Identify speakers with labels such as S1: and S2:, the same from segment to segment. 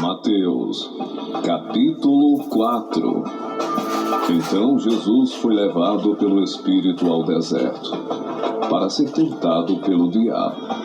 S1: Mateus, capítulo 4. Então Jesus foi levado pelo Espírito ao deserto, para ser tentado pelo diabo.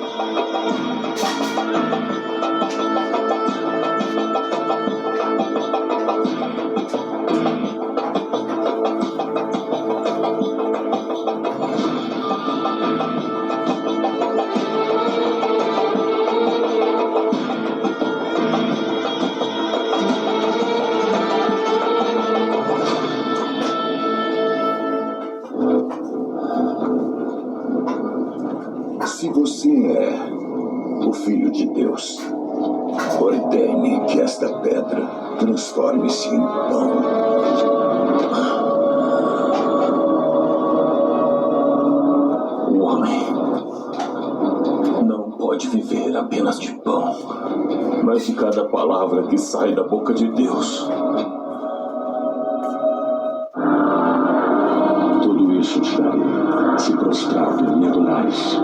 S2: Se você é o Filho de Deus, ordene que esta pedra transforme-se em pão. O homem não pode viver apenas de pão, mas de cada palavra que sai da boca de Deus. Tudo isso te darei, se prostrado me adorares.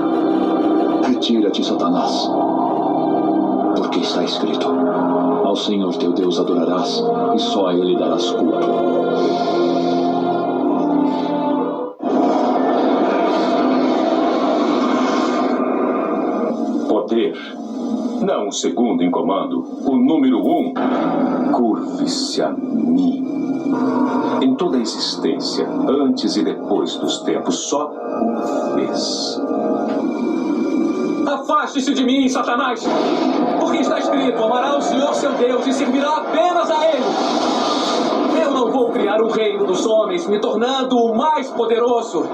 S2: Retira-te, Satanás, porque está escrito: ao Senhor teu Deus adorarás, e só a Ele darás culto.
S3: Poder, não o segundo em comando, o número 1. Curve-se a mim. Em toda a existência, antes e depois dos tempos, só uma vez.
S4: Afaste-se de mim, Satanás! Porque está escrito: amará o Senhor seu Deus e servirá apenas a Ele. Eu não vou criar o reino dos homens, me tornando o mais poderoso,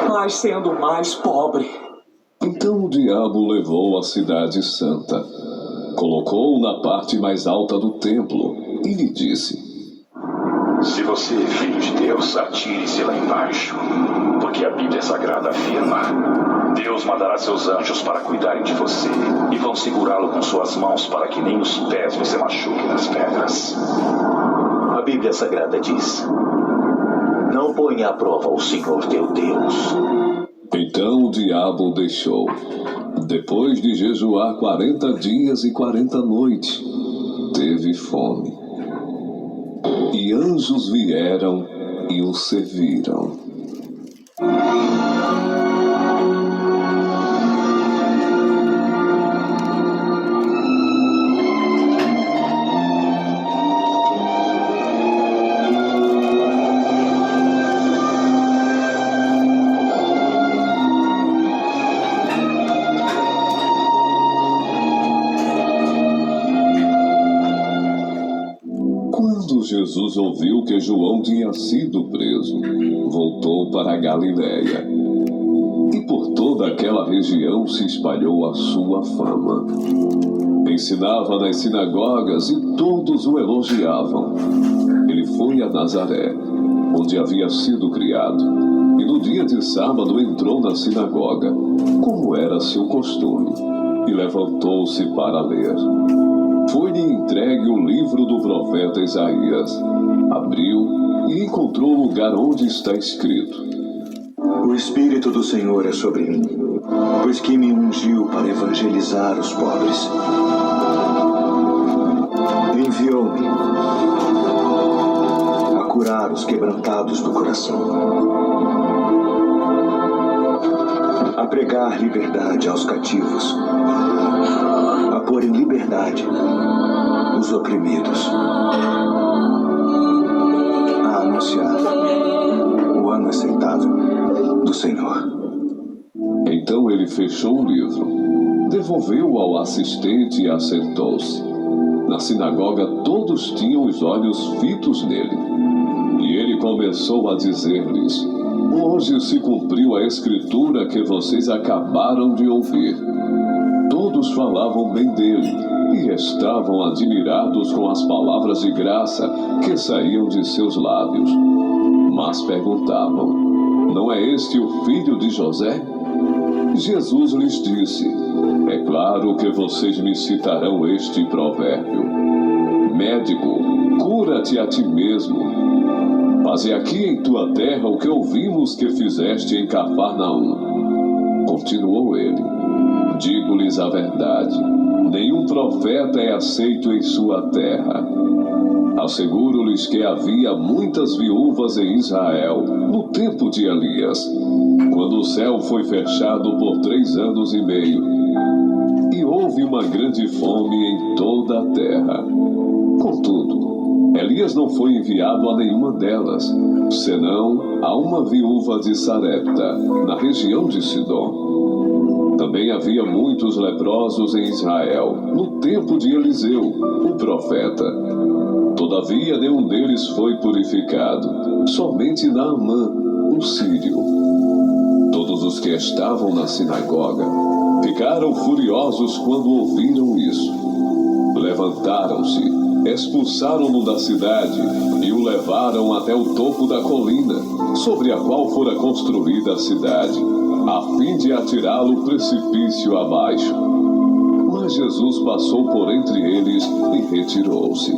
S4: mas sendo o mais pobre.
S1: Então o diabo levou a cidade santa, colocou-o na parte mais alta do templo e lhe disse:
S5: se você é filho de Deus, atire-se lá embaixo, porque a Bíblia Sagrada afirma: Deus mandará seus anjos para cuidarem de você e vão segurá-lo com suas mãos para que nem os pés você machuque nas pedras. A Bíblia Sagrada diz: não ponha à prova o Senhor teu Deus.
S1: Então o diabo o deixou, depois de jejuar 40 dias e 40 noites, teve fome. E anjos vieram e o serviram. Quando Jesus ouviu que João tinha sido preso, voltou para a Galiléia. E por toda aquela região se espalhou a sua fama. Ensinava nas sinagogas e todos o elogiavam. Ele foi a Nazaré, onde havia sido criado, e no dia de sábado entrou na sinagoga, como era seu costume, e levantou-se para ler. Foi-lhe entregue o livro do profeta Isaías. Abriu e encontrou o lugar onde está escrito:
S2: O Espírito do Senhor é sobre mim, pois que me ungiu para evangelizar os pobres. Enviou-me a curar os quebrantados do coração, a pregar liberdade aos cativos, a pôr em liberdade os oprimidos, a anunciar o ano aceitável do Senhor.
S1: Então ele fechou o livro, devolveu-o ao assistente e assentou-se. Na sinagoga todos tinham os olhos fitos nele. E ele começou a dizer-lhes: hoje se cumpriu a escritura que vocês acabaram de ouvir. Todos falavam bem dele e estavam admirados com as palavras de graça que saíam de seus lábios. Mas perguntavam: não é este o filho de José? Jesus lhes disse: é claro que vocês me citarão este provérbio: médico, cura-te a ti mesmo. Faze aqui em tua terra o que ouvimos que fizeste em Cafarnaum. Continuou ele: digo-lhes a verdade, nenhum profeta é aceito em sua terra. Asseguro-lhes que havia muitas viúvas em Israel no tempo de Elias, quando o céu foi fechado por 3 anos e meio, e houve uma grande fome em toda a terra. Contudo, Elias não foi enviado a nenhuma delas, senão a uma viúva de Sarepta, na região de Sidom. Também havia muitos leprosos em Israel, no tempo de Eliseu, o profeta. Todavia, nenhum deles foi purificado, somente Naamã, o sírio. Todos os que estavam na sinagoga ficaram furiosos quando ouviram isso. Levantaram-se, expulsaram-no da cidade e o levaram até o topo da colina, sobre a qual fora construída a cidade, a fim de atirá-lo precipício abaixo. Mas Jesus passou por entre eles e retirou-se.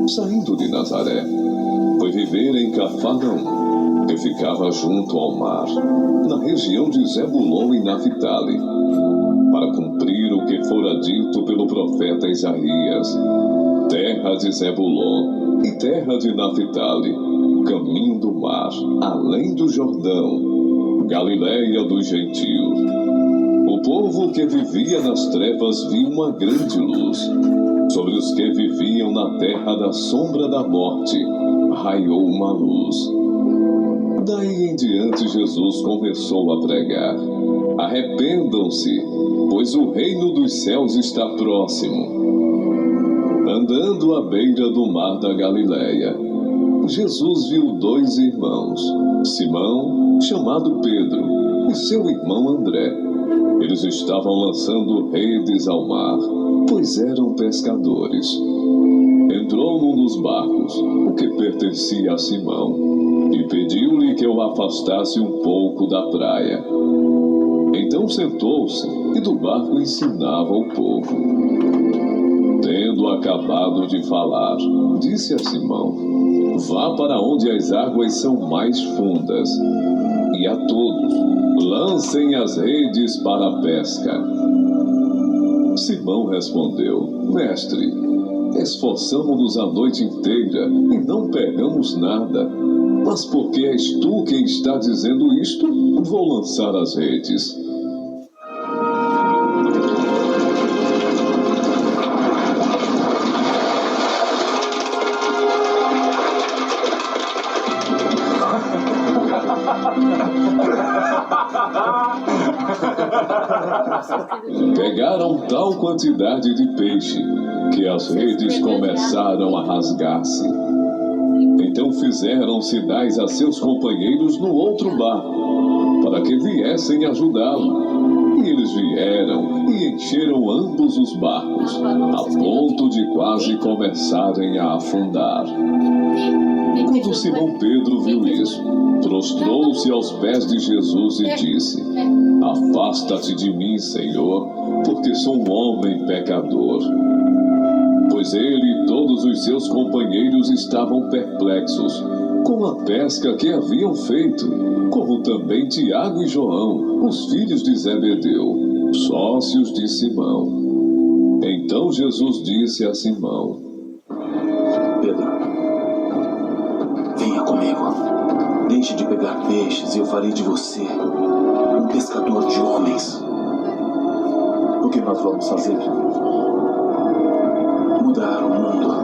S1: Saindo de Nazaré, foi viver em Cafarnaum, que ficava junto ao mar, na região de Zebulon e Naphtali, para cumprir o que fora dito pelo profeta Isaías: terra de Zebulon e terra de Naphtali, caminho do mar, além do Jordão, Galileia dos gentios. O povo que vivia nas trevas viu uma grande luz. Sobre os que viviam na terra da sombra da morte, raiou uma luz. Daí em diante Jesus começou a pregar: arrependam-se, pois o reino dos céus está próximo. Andando à beira do mar da Galileia, Jesus viu 2 irmãos, Simão, chamado Pedro, e seu irmão André. Eles estavam lançando redes ao mar, pois eram pescadores. Entrou num dos barcos, o que pertencia a Simão, e pediu-lhe que o afastasse um pouco da praia. Então sentou-se e do barco ensinava o povo. Tendo acabado de falar, disse a Simão: vá para onde as águas são mais fundas, e a todos lancem as redes para a pesca. Simão respondeu: mestre, esforçamo-nos a noite inteira e não pegamos nada. Mas porque és tu quem está dizendo isto, vou lançar as redes. Pegaram tal quantidade de peixe que as redes começaram a rasgar-se. Então fizeram sinais a seus companheiros no outro barco, para que viessem ajudá-lo. E eles vieram e encheram ambos os barcos, a ponto de quase começarem a afundar. Quando Simão Pedro viu isso, prostrou-se aos pés de Jesus e disse: afasta-te de mim, Senhor, porque sou um homem pecador. Pois ele e todos os seus companheiros estavam perplexos com a pesca que haviam feito, como também Tiago e João, os filhos de Zebedeu, sócios de Simão. Então Jesus disse a Simão:
S2: Pedro, venha comigo. Deixe de pegar peixes e eu farei de você um pescador de homens. O que nós vamos fazer? Mudar o mundo.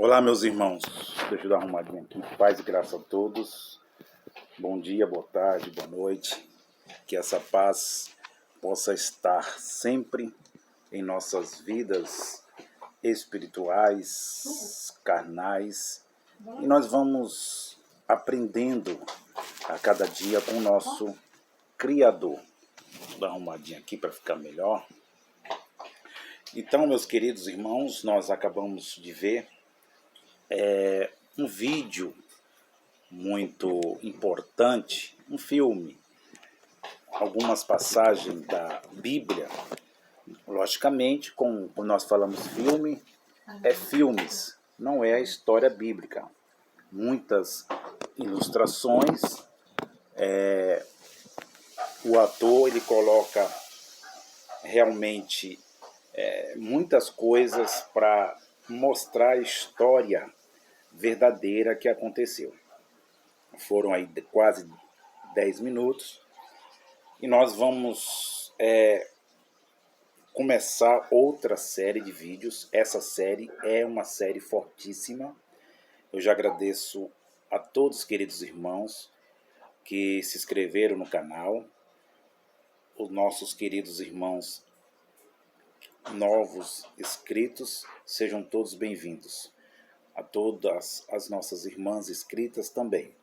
S6: Olá, meus irmãos. Deixa eu dar uma arrumadinha aqui. Paz e graça a todos. Bom dia, boa tarde, boa noite. Que essa paz possa estar sempre em nossas vidas espirituais, carnais. E nós vamos aprendendo a cada dia com o nosso Criador. Vou dar uma arrumadinha aqui para ficar melhor. Então, meus queridos irmãos, nós acabamos de ver um vídeo muito importante, um filme, algumas passagens da Bíblia. Logicamente, quando nós falamos filme, é filmes, não é a história bíblica. Muitas ilustrações, o ator ele coloca realmente muitas coisas para mostrar a história verdadeira que aconteceu. Foram aí quase 10 minutos e nós vamos começar outra série de vídeos. Essa série é uma série fortíssima. Eu já agradeço a todos os queridos irmãos que se inscreveram no canal, os nossos queridos irmãos novos inscritos, sejam todos bem-vindos. A todas as nossas irmãs inscritas também.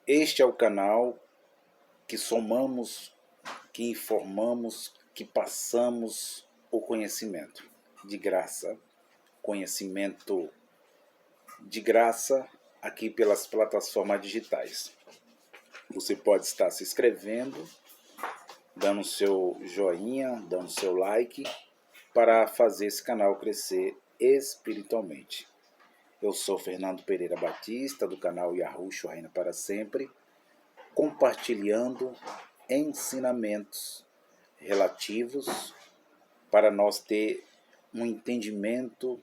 S6: Este é o canal que somamos, que informamos, que passamos o conhecimento de graça, conhecimento de graça aqui pelas plataformas digitais. Você pode estar se inscrevendo, dando seu joinha, dando seu like, para fazer esse canal crescer espiritualmente. Eu sou Fernando Pereira Batista, do canal Yahushua Reina para Sempre, compartilhando ensinamentos relativos para nós ter um entendimento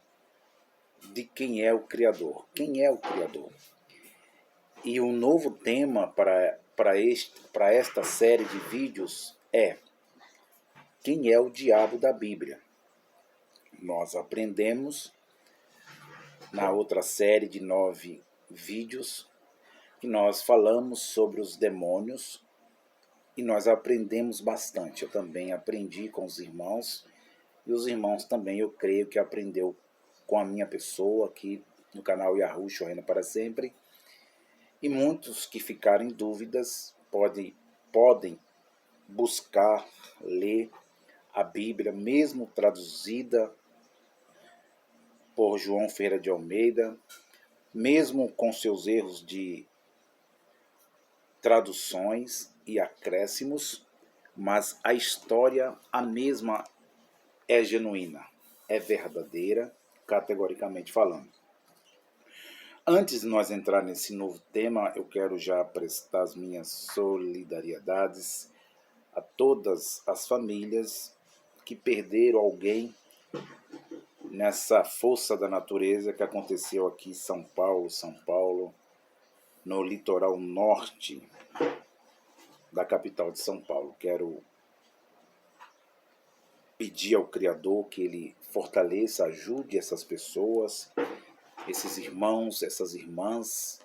S6: de quem é o Criador. Quem é o Criador? E um novo tema para esta série de vídeos é: quem é o diabo da Bíblia? Nós aprendemos na outra série de 9 vídeos que nós falamos sobre os demônios e nós aprendemos bastante. Eu também aprendi com os irmãos e os irmãos também, eu creio que aprendeu com a minha pessoa aqui no canal Yahushua Reina para Sempre. E muitos que ficarem em dúvidas podem buscar, ler a Bíblia, mesmo traduzida por João Ferreira de Almeida, mesmo com seus erros de traduções e acréscimos, mas a história, a mesma, é genuína, é verdadeira, categoricamente falando. Antes de nós entrar nesse novo tema, eu quero já prestar as minhas solidariedades a todas as famílias que perderam alguém nessa força da natureza que aconteceu aqui em São Paulo, no litoral norte da capital de São Paulo. Quero pedir ao Criador que Ele fortaleça, ajude essas pessoas, esses irmãos, essas irmãs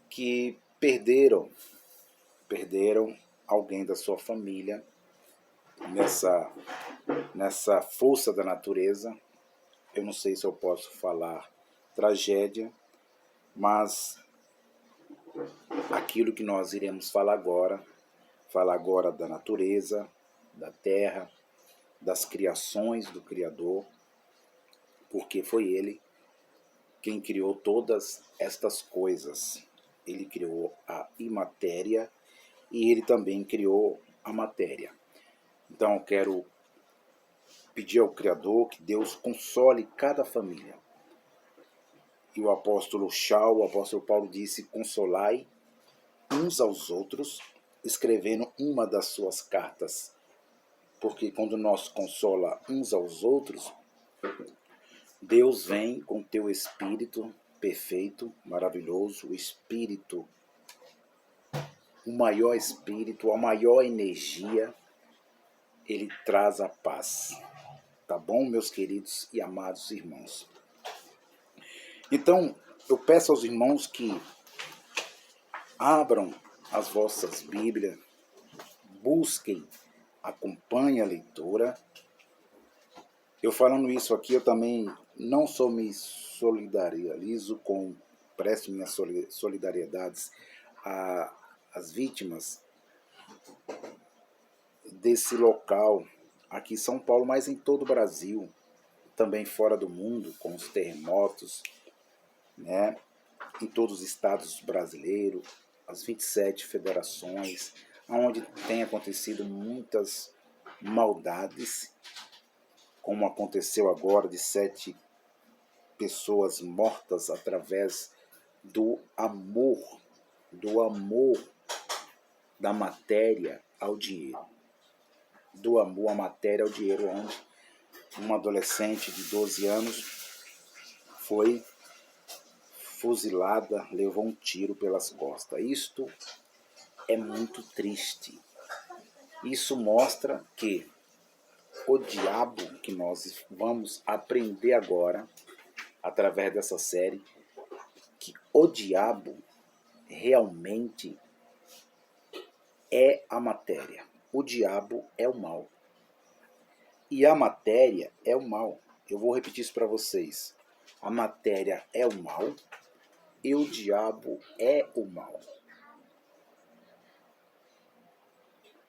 S6: que perderam alguém da sua família nessa força da natureza. Eu não sei se eu posso falar tragédia, mas aquilo que nós iremos falar agora da natureza, da terra, das criações do Criador, porque foi Ele quem criou todas estas coisas. Ele criou a imatéria e Ele também criou a matéria. Então eu quero pedir ao Criador que Deus console cada família. E o apóstolo Paulo disse: consolai uns aos outros, escrevendo uma das suas cartas. Porque quando nós consola uns aos outros, Deus vem com teu Espírito perfeito, maravilhoso, o Espírito, o maior Espírito, a maior energia, Ele traz a paz. Tá bom, meus queridos e amados irmãos? Então, eu peço aos irmãos que abram as vossas Bíblias, busquem, acompanhem a leitura. Eu falando isso aqui, eu também não só me solidarizo presto minhas solidariedades às vítimas desse local, aqui em São Paulo, mas em todo o Brasil, também fora do mundo, com os terremotos, né? Em todos os estados brasileiros, as 27 federações, onde tem acontecido muitas maldades, como aconteceu agora de 7 pessoas mortas através do amor da matéria ao dinheiro. Do amor à matéria ao dinheiro, onde uma adolescente de 12 anos foi fuzilada, levou um tiro pelas costas. Isto é muito triste. Isso mostra que o diabo, que nós vamos aprender agora, através dessa série, que o diabo realmente é a matéria. O diabo é o mal. E a matéria é o mal. Eu vou repetir isso para vocês. A matéria é o mal e o diabo é o mal.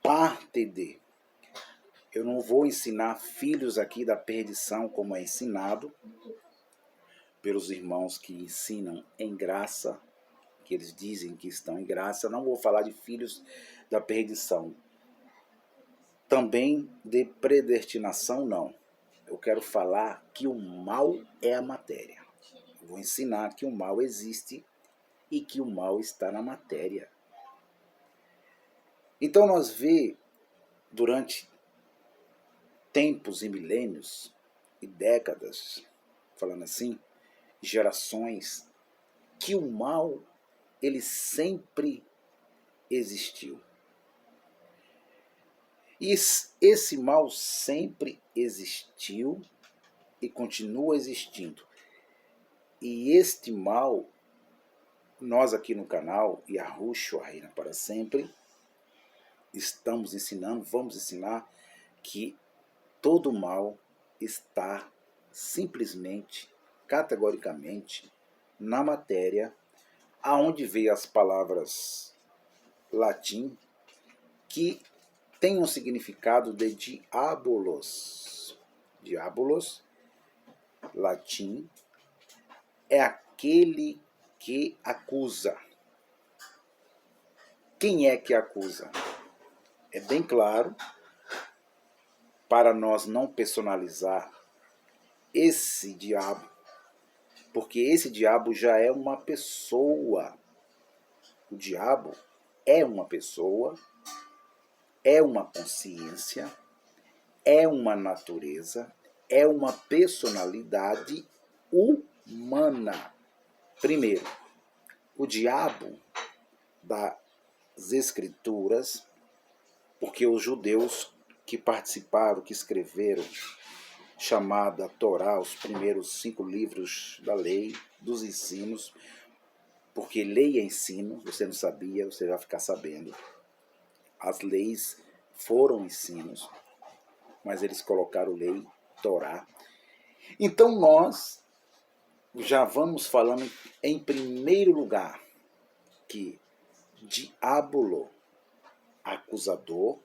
S6: Parte de. Eu não vou ensinar filhos aqui da perdição como é ensinado pelos irmãos que ensinam em graça, que eles dizem que estão em graça. Eu não vou falar de filhos da perdição. Também de predestinação, não. Eu quero falar que o mal é a matéria. Eu vou ensinar que o mal existe e que o mal está na matéria. Então nós vemos, durante tempos e milênios e décadas, falando assim, gerações, que o mal, ele sempre existiu. E esse mal sempre existiu e continua existindo. E este mal, nós aqui no canal, Yahushua Reina para Sempre, estamos ensinando, vamos ensinar que todo mal está simplesmente, categoricamente, na matéria, aonde veio as palavras latim, que tem um significado de diabolos. Diabolos, latim, é aquele que acusa. Quem é que acusa? É bem claro, para nós não personalizar esse diabo, porque esse diabo já é uma pessoa. O diabo é uma pessoa, é uma consciência, é uma natureza, é uma personalidade humana. Primeiro, o diabo das Escrituras, porque os judeus que participaram, que escreveram, chamada Torá, os primeiros 5 livros da lei, dos ensinos, porque lei é ensino, você não sabia, você vai ficar sabendo. As leis foram ensinos, mas eles colocaram lei, Torá. Então nós já vamos falando em primeiro lugar que diabolo, acusador,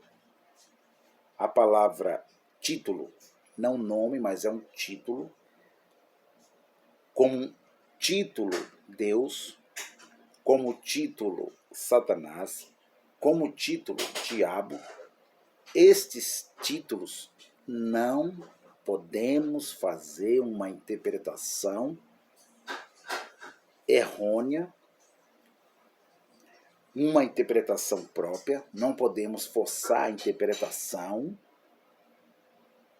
S6: a palavra título, não nome, mas é um título, como título Deus, como título Satanás, como título diabo. Estes títulos não podemos fazer uma interpretação errônea, uma interpretação própria, não podemos forçar a interpretação,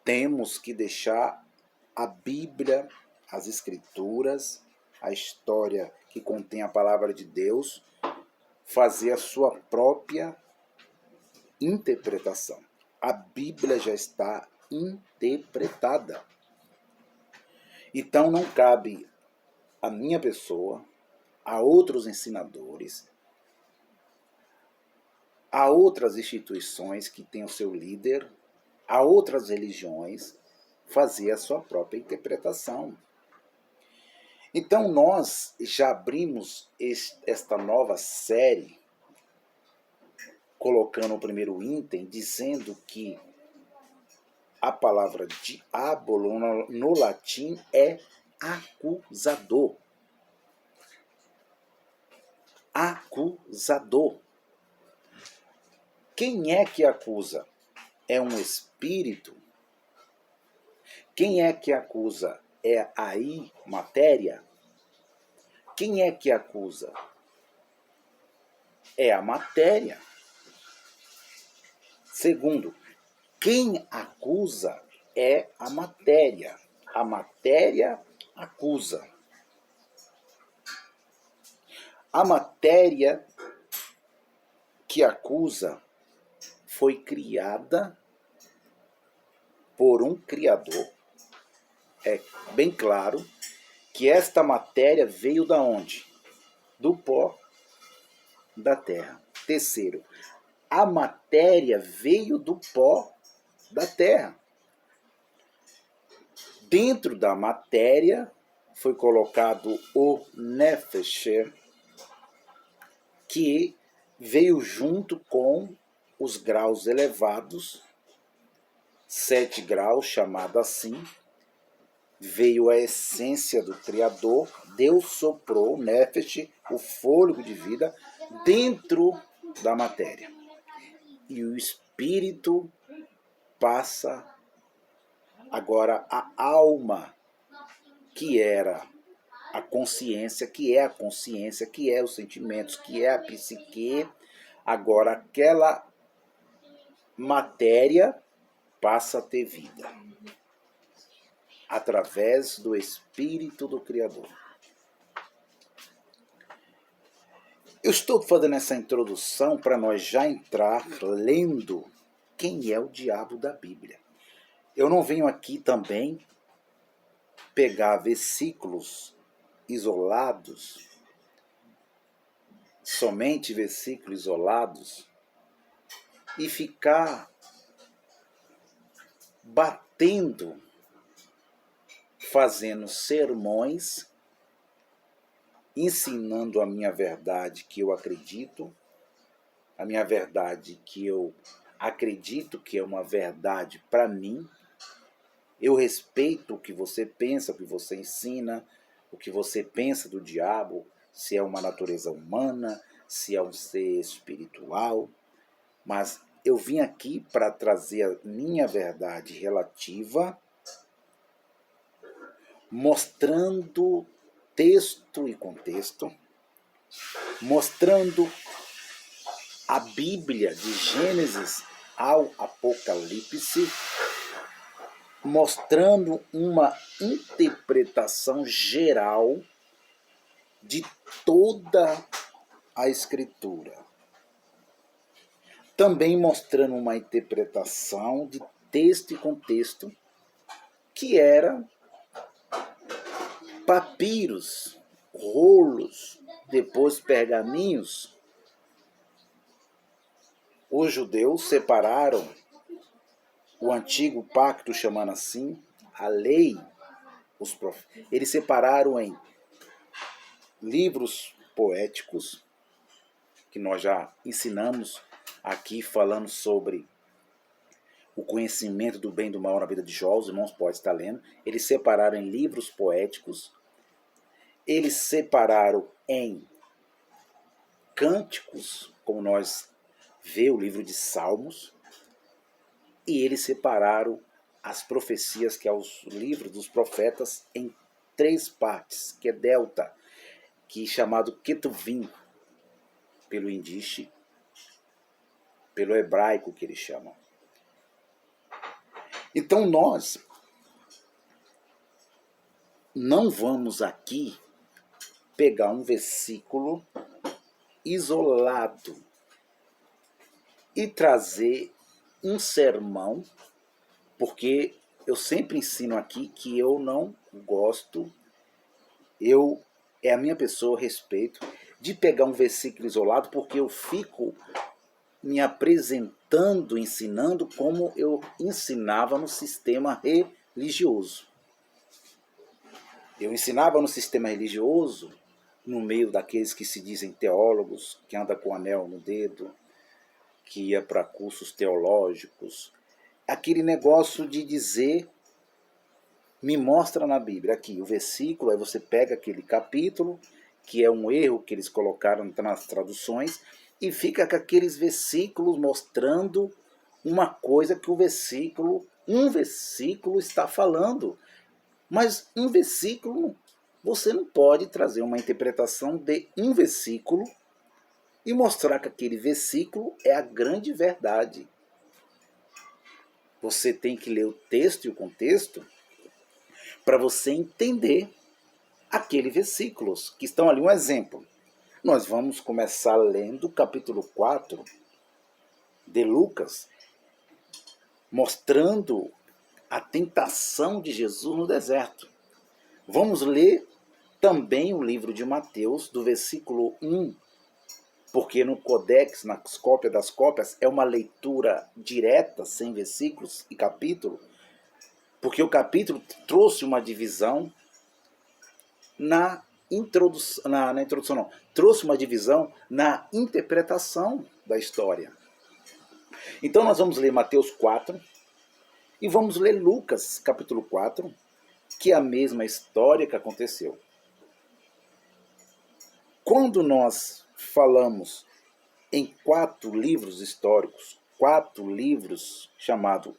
S6: temos que deixar a Bíblia, as Escrituras, a história que contém a palavra de Deus, fazer a sua própria interpretação. A Bíblia já está interpretada. Então não cabe a minha pessoa, a outros ensinadores, a outras instituições que têm o seu líder, a outras religiões, fazer a sua própria interpretação. Então nós já abrimos esta nova série colocando o primeiro item, dizendo que a palavra diabolo no latim é acusador. Acusador. Quem é que acusa? É um espírito? Quem é que acusa? É aí matéria? Quem é que acusa? É a matéria. Segundo, quem acusa é a matéria. A matéria acusa. A matéria que acusa foi criada por um Criador. É bem claro que esta matéria veio da onde? Do pó da terra. Terceiro, a matéria veio do pó da terra. Dentro da matéria foi colocado o Nefesh, que veio junto com os graus elevados, 7 graus, chamado assim. Veio a essência do Criador, Deus soprou, Nefesh, o fôlego de vida, dentro da matéria. E o Espírito passa agora a alma, que era a consciência, que é a consciência, que é os sentimentos, que é a psique. Agora aquela matéria passa a ter vida através do Espírito do Criador. Eu estou fazendo essa introdução para nós já entrar lendo quem é o diabo da Bíblia. Eu não venho aqui também pegar versículos isolados, somente versículos isolados, e ficar batendo, fazendo sermões, ensinando a minha verdade que eu acredito, a minha verdade que eu acredito que é uma verdade para mim. Eu respeito o que você pensa, o que você ensina, o que você pensa do diabo, se é uma natureza humana, se é um ser espiritual, mas eu vim aqui para trazer a minha verdade relativa, mostrando texto e contexto, mostrando a Bíblia de Gênesis ao Apocalipse, mostrando uma interpretação geral de toda a Escritura. Também mostrando uma interpretação de texto e contexto, que era papiros, rolos, depois pergaminhos. Os judeus separaram o antigo pacto, chamando assim, a lei, os profetas. Eles separaram em livros poéticos, que nós já ensinamos aqui, falando sobre o conhecimento do bem e do mal na vida de Jó. Os irmãos podem estar lendo. Eles separaram em livros poéticos, eles separaram em cânticos, como nós vemos o livro de Salmos, e eles separaram as profecias, que é os livros dos profetas, em 3 partes, que é delta, que é chamado Ketuvim, pelo Yiddish, pelo hebraico que eles chamam. Então nós não vamos aqui pegar um versículo isolado e trazer um sermão, porque eu sempre ensino aqui que eu não gosto, é a minha pessoa, respeito, de pegar um versículo isolado, porque eu fico me apresentando, ensinando como eu ensinava no sistema religioso. Eu ensinava no sistema religioso, no meio daqueles que se dizem teólogos, que andam com anel no dedo, que ia para cursos teológicos, aquele negócio de dizer, me mostra na Bíblia, aqui o versículo, aí você pega aquele capítulo, que é um erro que eles colocaram nas traduções, e fica com aqueles versículos mostrando uma coisa que um versículo está falando. Mas um versículo, você não pode trazer uma interpretação de um versículo e mostrar que aquele versículo é a grande verdade. Você tem que ler o texto e o contexto para você entender aqueles versículos que estão ali. Um exemplo. Nós vamos começar lendo o capítulo 4 de Lucas, mostrando a tentação de Jesus no deserto. Vamos ler também o livro de Mateus, do versículo 1, porque no Codex, na cópia das cópias, é uma leitura direta, sem versículos e capítulo, porque o capítulo trouxe uma divisão trouxe uma divisão na interpretação da história. Então nós vamos ler Mateus 4 e vamos ler Lucas, capítulo 4, que é a mesma história que aconteceu. Quando nós falamos em 4 livros históricos, 4 livros chamados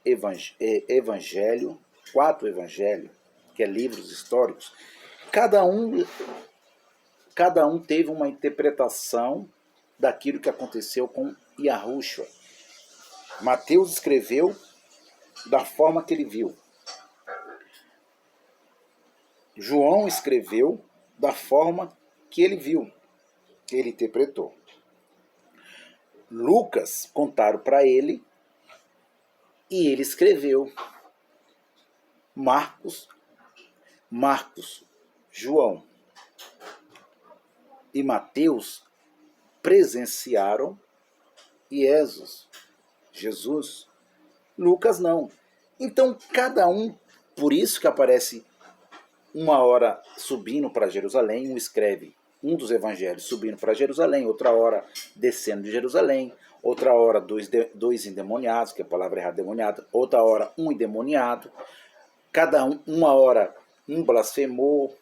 S6: Evangelho, 4 Evangelhos, que é livros históricos, cada um teve uma interpretação daquilo que aconteceu com Yahushua. Mateus escreveu da forma que ele viu. João escreveu da forma que ele viu, que ele interpretou. Lucas contaram para ele e ele escreveu. Marcos, João e Mateus presenciaram Jesus. Lucas não. Então cada um, por isso que aparece uma hora subindo para Jerusalém, um dos evangelhos subindo para Jerusalém, outra hora descendo de Jerusalém, outra hora dois endemoniados, que é a palavra errada, demoniado, outra hora um endemoniado, uma hora um blasfemou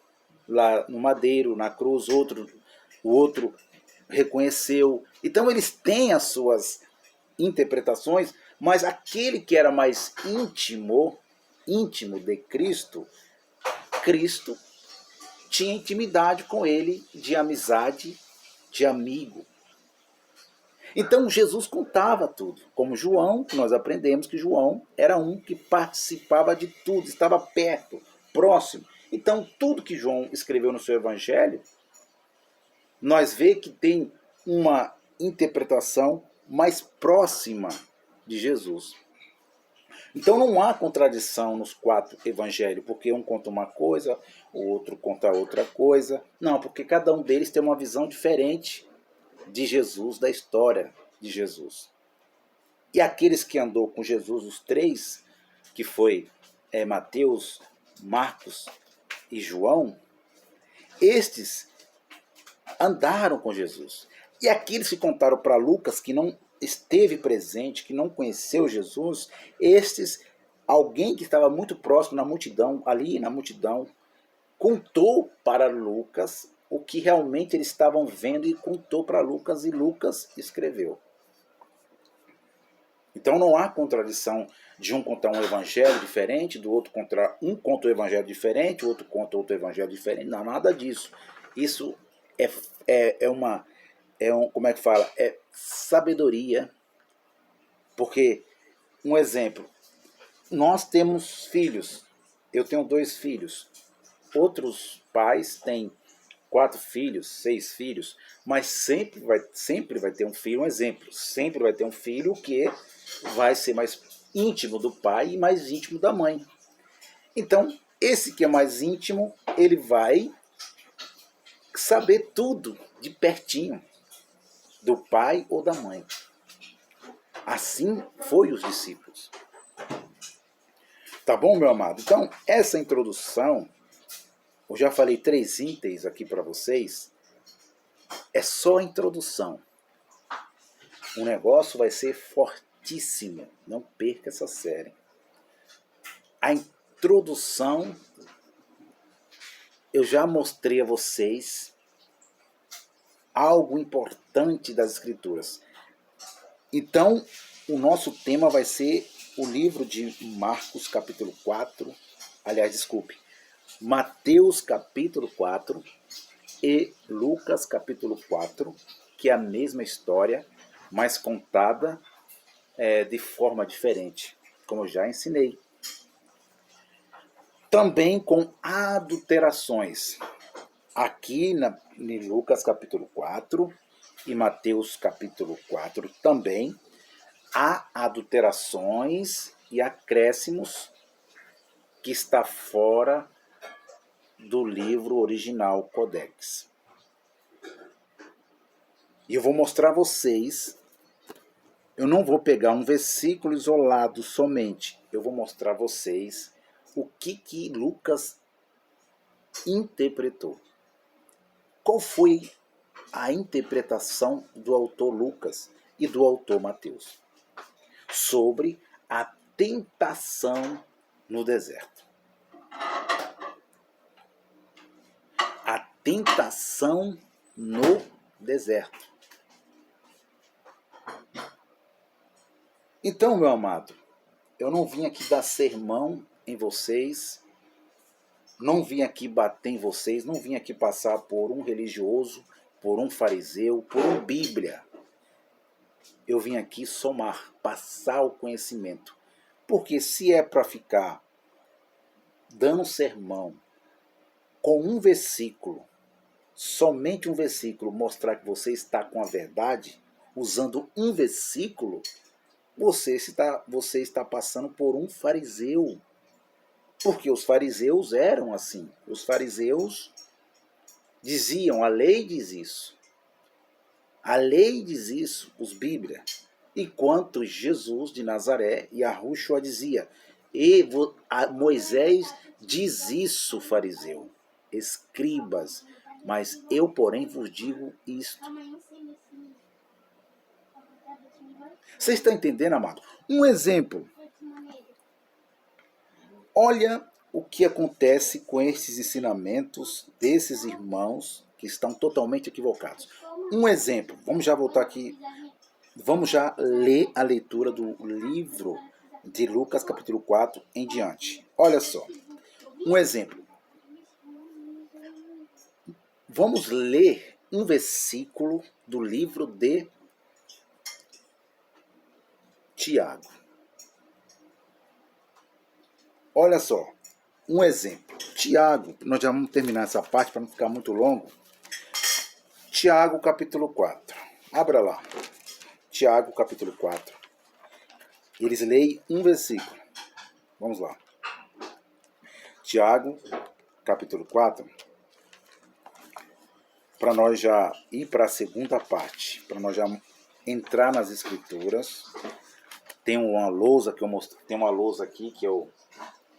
S6: lá no madeiro, na cruz, o outro reconheceu. Então eles têm as suas interpretações, mas aquele que era mais íntimo de Cristo tinha intimidade com ele, de amizade, de amigo. Então Jesus contava tudo. Como João, nós aprendemos que João era um que participava de tudo, estava perto, próximo. Então tudo que João escreveu no seu evangelho, nós vemos que tem uma interpretação mais próxima de Jesus. Então não há contradição nos 4 evangelhos, porque um conta uma coisa, o outro conta outra coisa. Não, porque cada um deles tem uma visão diferente de Jesus, da história de Jesus. E aqueles que andou com Jesus, os 3, que foi Mateus, Marcos e João, estes andaram com Jesus. E aqueles que contaram para Lucas, que não esteve presente, que não conheceu Jesus, alguém que estava muito próximo na multidão, contou para Lucas o que realmente eles estavam vendo e contou para Lucas, e Lucas escreveu. Então não há contradição de um contar um evangelho diferente, do outro contar um conta um evangelho diferente, o outro conta outro evangelho diferente. Não, nada disso. Isso é sabedoria. Porque, um exemplo, nós temos filhos. Eu tenho 2 filhos. Outros pais têm 4 filhos, 6 filhos, mas sempre vai ter um filho, um exemplo. Sempre vai ter um filho que vai ser mais íntimo do pai e mais íntimo da mãe. Então, esse que é mais íntimo, ele vai saber tudo de pertinho do pai ou da mãe. Assim foi os discípulos. Tá bom, meu amado? Então, essa introdução, eu já falei 3 itens aqui para vocês, é só a introdução. O negócio vai ser fortíssimo. Não perca essa série. A introdução, eu já mostrei a vocês algo importante das Escrituras. Então, o nosso tema vai ser o livro de Marcos, capítulo 4. Aliás, desculpe. Mateus, capítulo 4 e Lucas, capítulo 4, que é a mesma história, mas contada de forma diferente, como eu já ensinei. Também com adulterações. Aqui em Lucas capítulo 4 e Mateus capítulo 4 também há adulterações e acréscimos que está fora do livro original Codex. E eu vou mostrar a vocês, eu não vou pegar um versículo isolado somente, eu vou mostrar a vocês o que Lucas interpretou. Qual foi a interpretação do autor Lucas e do autor Mateus sobre a tentação no deserto? A tentação no deserto. Então, meu amado, eu não vim aqui dar sermão em vocês, não vim aqui bater em vocês, não vim aqui passar por um religioso, por um fariseu, por um Bíblia. Eu vim aqui somar, passar o conhecimento. Porque se é para ficar dando sermão com um versículo, somente um versículo, mostrar que você está com a verdade, usando um versículo, você está passando por um fariseu. Porque os fariseus eram assim. Os fariseus diziam, a lei diz isso. A lei diz isso, os Bíblia. Enquanto Jesus de Nazaré e Yahushua dizia, Moisés diz isso, fariseu, escribas, mas eu, porém, vos digo isto. Você está entendendo, amado? Um exemplo. Olha o que acontece com esses ensinamentos desses irmãos que estão totalmente equivocados. Um exemplo, vamos já voltar aqui, vamos já ler a leitura do livro de Lucas, capítulo 4 em diante. Olha só, um exemplo. Vamos ler um versículo do livro de Tiago. Olha só, um exemplo. Tiago, nós já vamos terminar essa parte para não ficar muito longo. Tiago, capítulo 4. Abra lá. Tiago, capítulo 4. Eles leem um versículo. Vamos lá. Tiago, capítulo 4. Para nós já ir para a segunda parte. Para nós já entrar nas escrituras. Tem uma lousa que eu mostrei. Tem uma lousa aqui que eu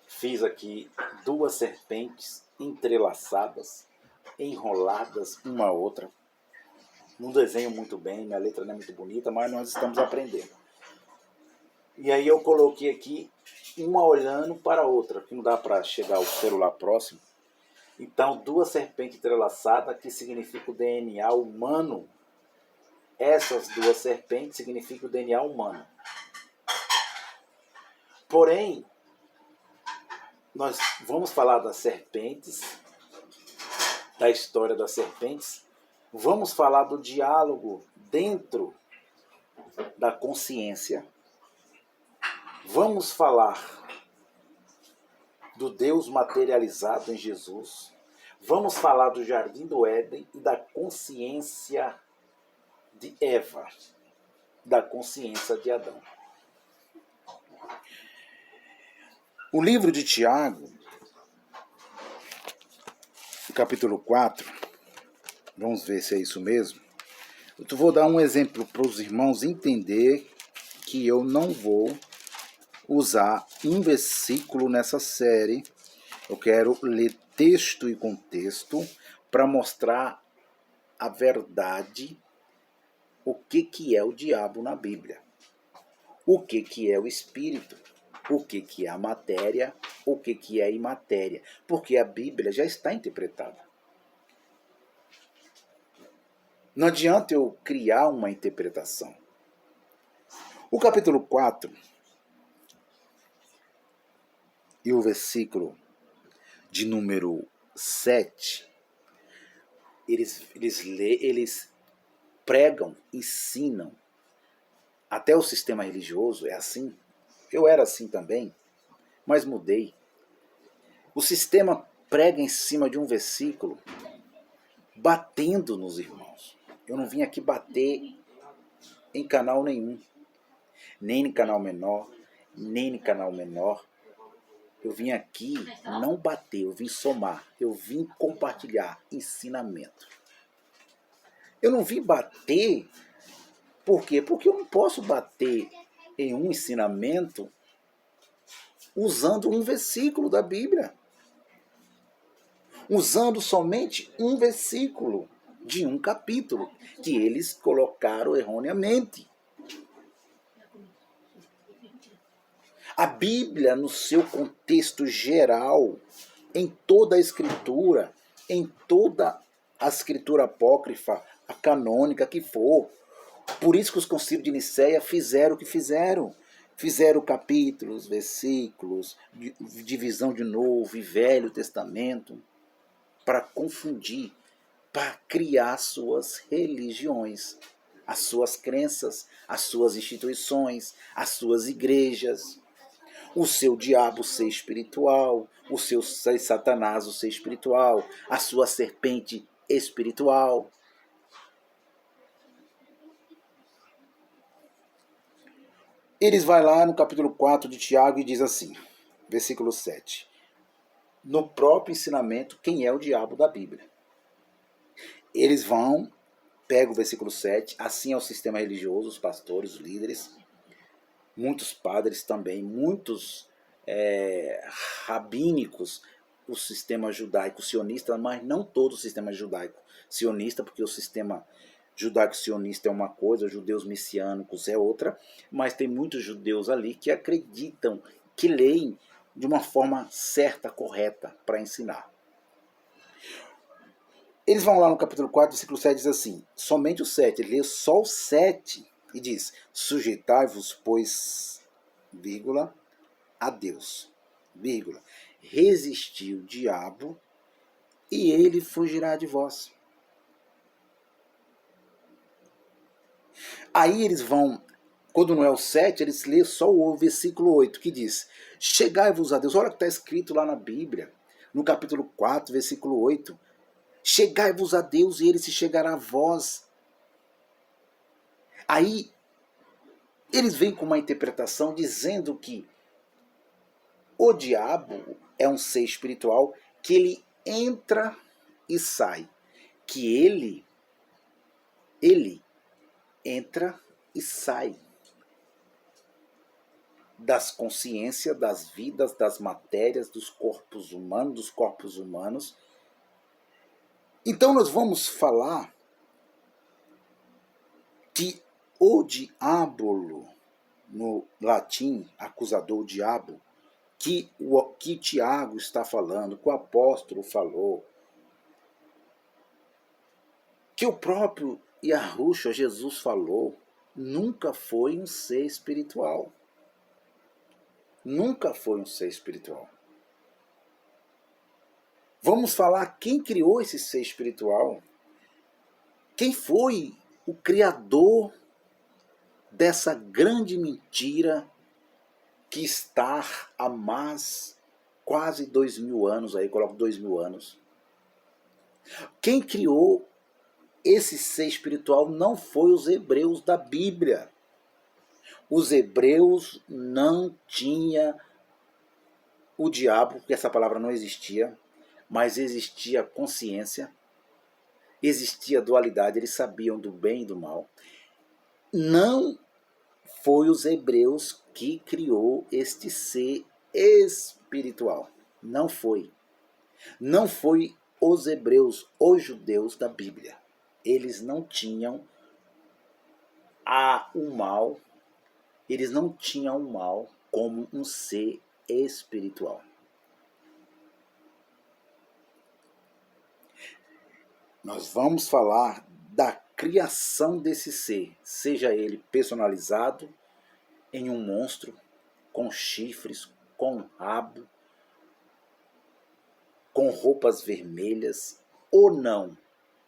S6: fiz aqui 2 serpentes entrelaçadas, enroladas uma a outra. Não desenho muito bem, minha letra não é muito bonita, mas nós estamos aprendendo. E aí eu coloquei aqui uma olhando para a outra, que não dá para chegar o celular próximo. Então, 2 serpentes entrelaçadas, que significa o DNA humano. Essas 2 serpentes significam o DNA humano. Porém, nós vamos falar das serpentes, da história das serpentes. Vamos falar do diálogo dentro da consciência. Vamos falar do Deus materializado em Jesus. Vamos falar do Jardim do Éden e da consciência de Eva, da consciência de Adão. O livro de Tiago, capítulo 4, vamos ver se é isso mesmo. Eu vou dar um exemplo para os irmãos entender que eu não vou usar um versículo nessa série. Eu quero ler texto e contexto para mostrar a verdade o que é o diabo na Bíblia, o que é o espírito, o que é a matéria, o que é a imatéria, porque a Bíblia já está interpretada. Não adianta eu criar uma interpretação. O capítulo 4 e o versículo de número 7, eles pregam, ensinam. Até o sistema religioso é assim. Eu era assim também, mas mudei. O sistema prega em cima de um versículo, batendo nos irmãos. Eu não vim aqui bater em canal nenhum, nem em canal menor, nem em canal menor. Eu vim aqui não bater, eu vim somar, eu vim compartilhar ensinamento. Eu não vim bater, por quê? Porque eu não posso bater em um ensinamento usando um versículo da Bíblia. Usando somente um versículo de um capítulo, que eles colocaram erroneamente. A Bíblia, no seu contexto geral, em toda a Escritura, em toda a Escritura apócrifa, a canônica que for. Por isso que os concílios de Nicéia fizeram o que fizeram. Fizeram capítulos, versículos, divisão de Novo e Velho Testamento, para confundir, para criar suas religiões, as suas crenças, as suas instituições, as suas igrejas. O seu diabo ser espiritual, o seu Satanás o ser espiritual, a sua serpente espiritual. Eles vão lá no capítulo 4 de Tiago e diz assim, versículo 7. No próprio ensinamento, quem é o diabo da Bíblia? Eles vão, pegam o versículo 7, assim é o sistema religioso, os pastores, os líderes, muitos padres também, muitos rabínicos, o sistema judaico sionista, mas não todo o sistema judaico sionista, porque o sistema judaico-sionista é uma coisa, os judeus messiânicos é outra, mas tem muitos judeus ali que acreditam, que leem de uma forma certa, correta, para ensinar. Eles vão lá no capítulo 4, versículo 7, diz assim, somente o 7, ele lê só o 7 e diz, sujeitai-vos, pois, vírgula, a Deus, vírgula, resistir o diabo e ele fugirá de vós. Aí eles vão, quando não é o 7, eles lêem só o versículo 8, que diz, chegai-vos a Deus. Olha o que está escrito lá na Bíblia, no capítulo 4, versículo 8, chegai-vos a Deus e ele se chegará a vós. Aí, eles vêm com uma interpretação dizendo que o diabo é um ser espiritual que ele entra e sai. Que ele entra e sai das consciências, das vidas, das matérias, dos corpos humanos. Então nós vamos falar que o diabolo, no latim, acusador, diabo, que Tiago está falando, que o apóstolo falou, que o próprio Yahushua, Jesus, falou, nunca foi um ser espiritual. Nunca foi um ser espiritual. Vamos falar quem criou esse ser espiritual. Quem foi o criador dessa grande mentira que está há mais quase 2000 anos, aí coloco 2000 anos. Quem criou esse ser espiritual não foi os hebreus da Bíblia. Os hebreus não tinham o diabo, porque essa palavra não existia, mas existia consciência, existia dualidade, eles sabiam do bem e do mal. Não foi os hebreus que criou este ser espiritual. Não foi. Não foi os hebreus, os judeus da Bíblia. Eles não tinham o mal, eles não tinham o mal como um ser espiritual. Nós vamos falar da criação desse ser, seja ele personalizado em um monstro, com chifres, com rabo, com roupas vermelhas, ou não,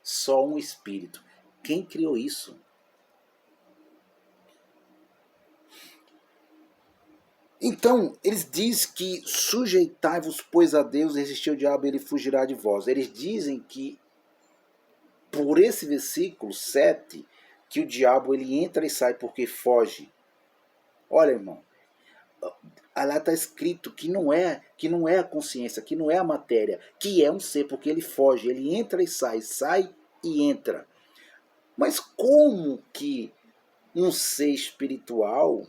S6: só um espírito. Quem criou isso? Então, eles dizem que sujeitai-vos, pois, a Deus, resistir ao diabo, ele fugirá de vós. Eles dizem que, por esse versículo 7, que o diabo ele entra e sai porque foge. Olha, irmão, lá está escrito que não é a consciência, que não é a matéria, que é um ser, porque ele foge, ele entra e sai, sai e entra. Mas como que um ser espiritual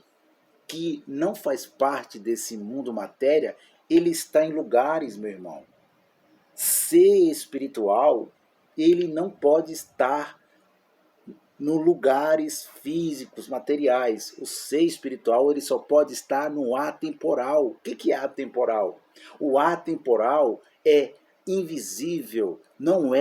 S6: que não faz parte desse mundo matéria, ele está em lugares, meu irmão? Ser espiritual, ele não pode estar nos lugares físicos, materiais. O ser espiritual, ele só pode estar no atemporal. O que é atemporal? O atemporal é invisível, não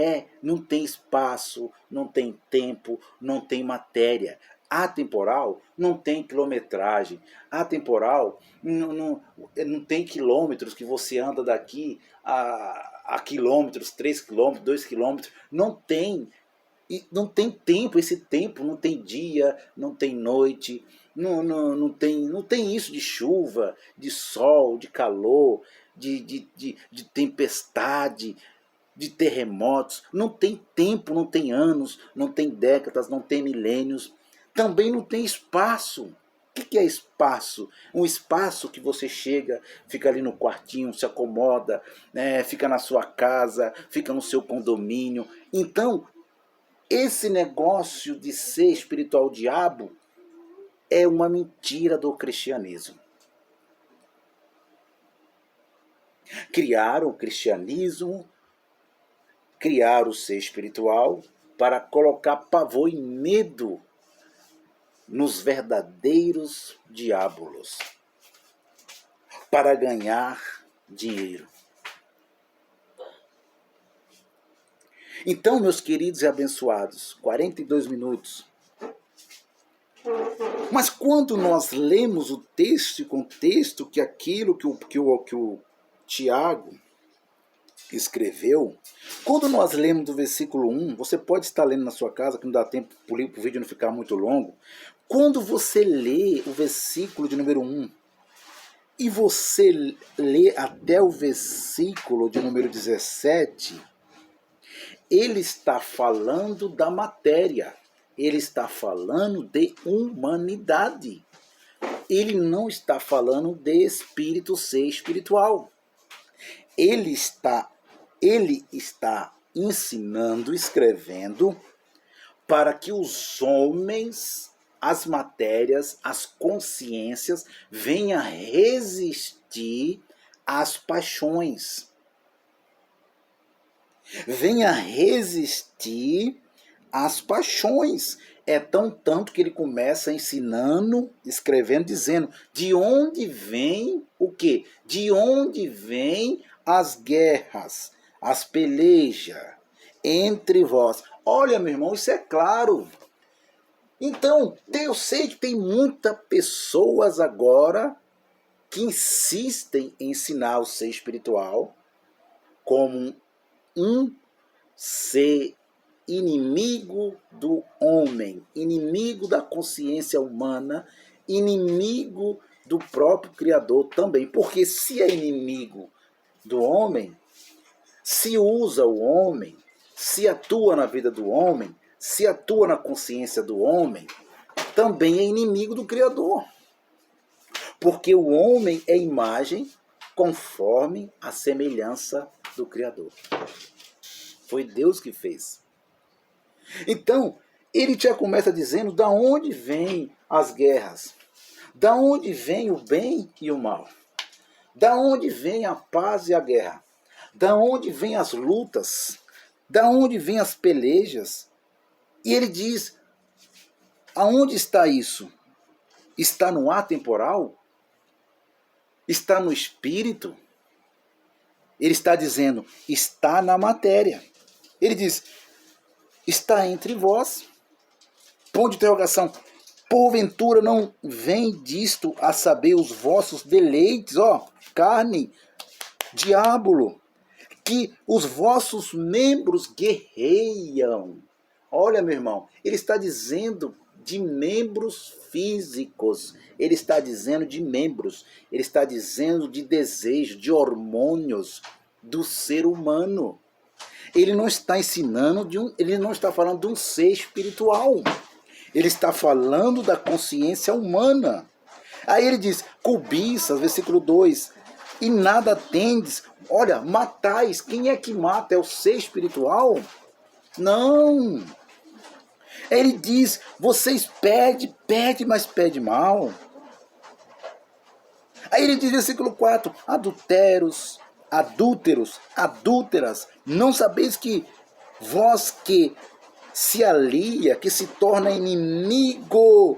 S6: tem espaço, não tem tempo, não tem matéria. Atemporal não tem quilometragem. Atemporal não tem quilômetros que você anda daqui a quilômetros, 3 quilômetros, 2 quilômetros. Não tem tempo. Esse tempo não tem dia, não tem noite, não tem isso de chuva, de sol, de calor, de tempestade, de terremotos. Não tem tempo, não tem anos, não tem décadas, não tem milênios. Também não tem espaço. O que é espaço? Um espaço que você chega, fica ali no quartinho, se acomoda, fica na sua casa, fica no seu condomínio. Então, esse negócio de ser espiritual diabo é uma mentira do cristianismo. Criaram o cristianismo, criaram o ser espiritual para colocar pavor e medo nos verdadeiros diabolos, para ganhar dinheiro. Então, meus queridos e abençoados, 42 minutos. Mas quando nós lemos o texto e contexto, que aquilo que o Tiago escreveu, quando nós lemos do versículo 1, você pode estar lendo na sua casa, que não dá tempo para o vídeo não ficar muito longo. Quando você lê o versículo de número 1, e você lê até o versículo de número 17, ele está falando da matéria, ele está falando de humanidade. Ele não está falando de espírito, ser espiritual. Ele está ensinando, escrevendo, para que os homens, as matérias, as consciências venham resistir às paixões. Venha resistir às paixões. É tanto que ele começa ensinando, escrevendo, dizendo de onde vem o quê? De onde vem as guerras, as pelejas entre vós. Olha, meu irmão, isso é claro. Então, eu sei que tem muitas pessoas agora que insistem em ensinar o ser espiritual como um ser inimigo do homem, inimigo da consciência humana, inimigo do próprio Criador também. Porque se é inimigo do homem, se usa o homem, se atua na vida do homem, se atua na consciência do homem, também é inimigo do Criador. Porque o homem é imagem conforme a semelhança do Criador. Foi Deus que fez. Então, ele já começa dizendo da onde vêm as guerras, da onde vem o bem e o mal, da onde vem a paz e a guerra, da onde vêm as lutas, da onde vêm as pelejas. E ele diz, Aonde está isso? Está no atemporal? Está no espírito? Ele está dizendo, está na matéria. Ele diz, está entre vós. Ponto de interrogação. Porventura não vem disto a saber os vossos deleites, carne, diabo, que os vossos membros guerreiam. Olha, meu irmão, ele está dizendo de membros físicos, ele está dizendo de membros, ele está dizendo de desejo, de hormônios do ser humano. Ele não está ensinando ele não está falando de um ser espiritual. Ele está falando da consciência humana. Aí ele diz, cobiças, versículo 2, e nada tendes. Olha, matais. Quem é que mata? É o ser espiritual? Não. Ele diz, vocês pedem, mas pedem mal. Aí ele diz, versículo 4, adúlteras, não sabeis que vós que se alia, que se torna inimigo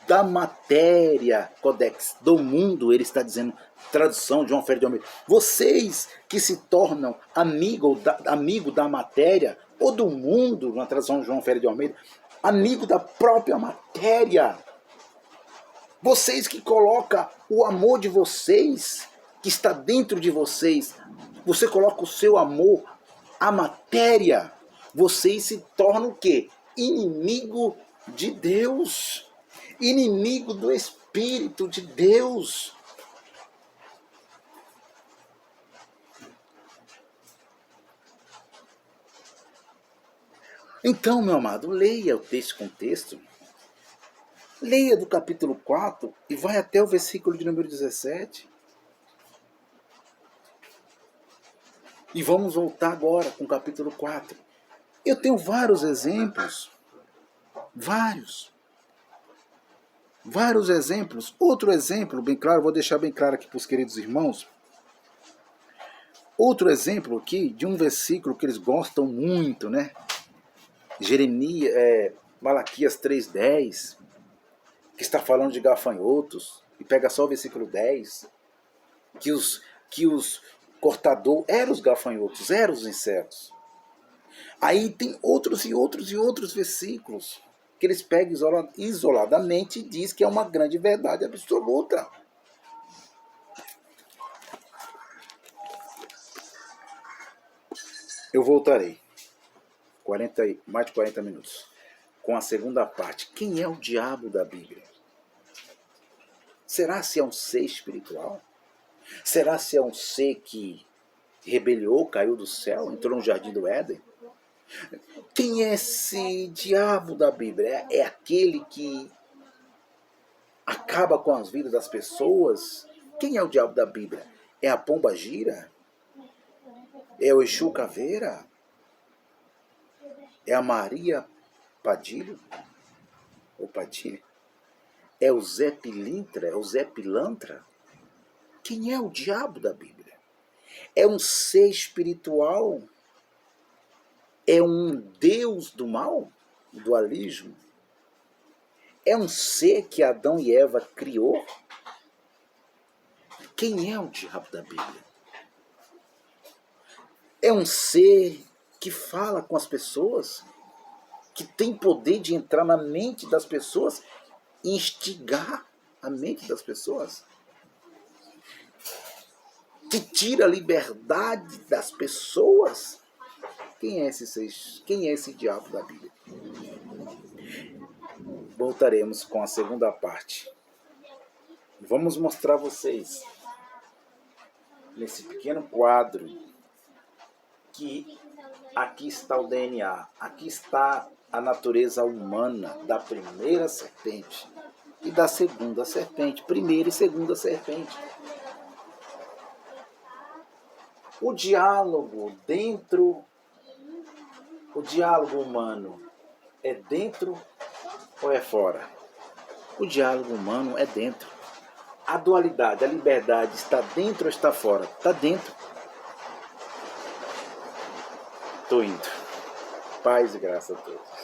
S6: da matéria, codex, do mundo, ele está dizendo, tradução de João Ferreira de Almeida, vocês que se tornam amigo da matéria, ou do mundo, na tradução de João Ferreira de Almeida, amigo da própria matéria, vocês que colocam o amor de vocês, que está dentro de vocês, você coloca o seu amor à matéria, vocês se tornam o quê? Inimigo de Deus. Inimigo do Espírito de Deus. Então, meu amado, leia o texto com texto. Leia do capítulo 4 e vai até o versículo de número 17. E vamos voltar agora com o capítulo 4. Eu tenho vários exemplos. Vários exemplos. Outro exemplo, bem claro, vou deixar bem claro aqui para os queridos irmãos. Outro exemplo aqui de um versículo que eles gostam muito, né? Malaquias 3:10, que está falando de gafanhotos, e pega só o versículo 10, que os cortadores eram os gafanhotos, eram os insetos. Aí tem outros versículos que eles pegam isoladamente e diz que é uma grande verdade absoluta. Eu voltarei, mais de 40 minutos, com a segunda parte. Quem é o diabo da Bíblia? Será se é um ser espiritual? Será se é um ser que rebeliou, caiu do céu, entrou no jardim do Éden? Quem é esse diabo da Bíblia? É aquele que acaba com as vidas das pessoas? Quem é o diabo da Bíblia? É a pomba gira? É o Exu Caveira? É a Maria Padilha? Ou Padilha? É o Zé Pilintra? É o Zé Pilantra? Quem é o diabo da Bíblia? É um ser espiritual? É um Deus do mal? Dualismo? É um ser que Adão e Eva criou? Quem é o diabo da Bíblia? É um ser que fala com as pessoas? Que tem poder de entrar na mente das pessoas e instigar a mente das pessoas? Que tira a liberdade das pessoas? Quem é esse diabo da Bíblia? Voltaremos com a segunda parte. Vamos mostrar a vocês, nesse pequeno quadro, que aqui está o DNA, aqui está a natureza humana da primeira serpente e da segunda serpente, primeira e segunda serpente. O diálogo humano é dentro ou é fora? O diálogo humano é dentro. A dualidade, a liberdade está dentro ou está fora? Está dentro. Estou indo. Paz e graça a todos.